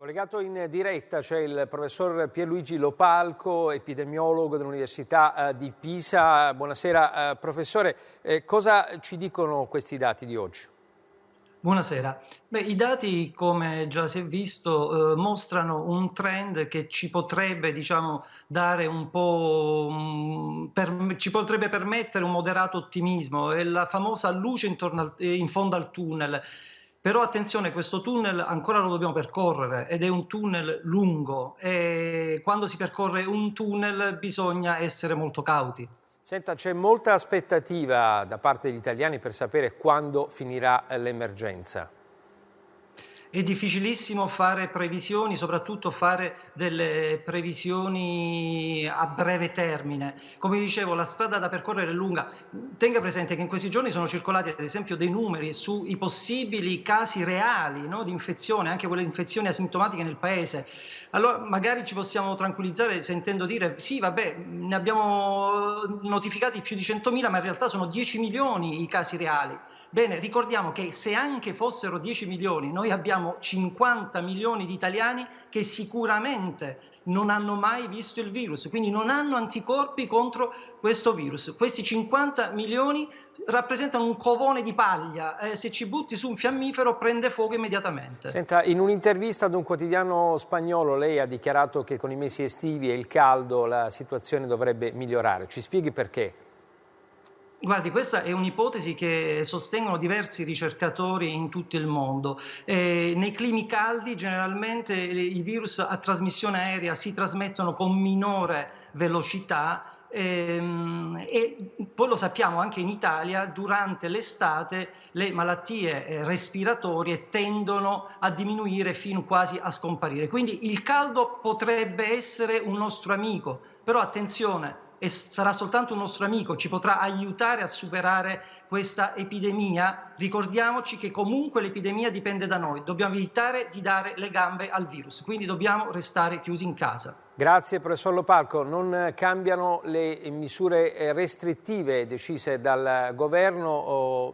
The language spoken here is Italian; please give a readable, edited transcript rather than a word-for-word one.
Collegato in diretta c'è il professor Pierluigi Lopalco, epidemiologo dell'Università di Pisa. Buonasera professore, cosa ci dicono questi dati di oggi? Buonasera. I dati, come già si è visto, mostrano un trend che ci potrebbe, dare un po', ci potrebbe permettere un moderato ottimismo, è la famosa luce in fondo al tunnel. Però attenzione, questo tunnel ancora lo dobbiamo percorrere ed è un tunnel lungo e quando si percorre un tunnel bisogna essere molto cauti. Senta, c'è molta aspettativa da parte degli italiani per sapere quando finirà l'emergenza. È difficilissimo fare previsioni, soprattutto fare delle previsioni a breve termine. Come dicevo, la strada da percorrere è lunga. Tenga presente che in questi giorni sono circolati, ad esempio, dei numeri sui possibili casi reali, no, di infezione, anche quelle infezioni asintomatiche nel paese. Allora magari ci possiamo tranquillizzare sentendo dire sì, vabbè, ne abbiamo notificati più di 100.000, ma in realtà sono 10 milioni i casi reali. Bene, ricordiamo che se anche fossero 10 milioni, noi abbiamo 50 milioni di italiani che sicuramente non hanno mai visto il virus, quindi non hanno anticorpi contro questo virus. Questi 50 milioni rappresentano un covone di paglia, se ci butti su un fiammifero prende fuoco immediatamente. Senta, in un'intervista ad un quotidiano spagnolo lei ha dichiarato che con i mesi estivi e il caldo la situazione dovrebbe migliorare. Ci spieghi perché? Guardi, questa è un'ipotesi che sostengono diversi ricercatori in tutto il mondo. Nei climi caldi generalmente i virus a trasmissione aerea si trasmettono con minore velocità e poi lo sappiamo anche in Italia, durante l'estate le malattie respiratorie tendono a diminuire fino quasi a scomparire. Quindi il caldo potrebbe essere un nostro amico, però attenzione, e sarà soltanto un nostro amico, ci potrà aiutare a superare questa epidemia. Ricordiamoci che comunque l'epidemia dipende da noi, dobbiamo evitare di dare le gambe al virus, quindi dobbiamo restare chiusi in casa. Grazie professor Lopalco. Non cambiano le misure restrittive decise dal governo?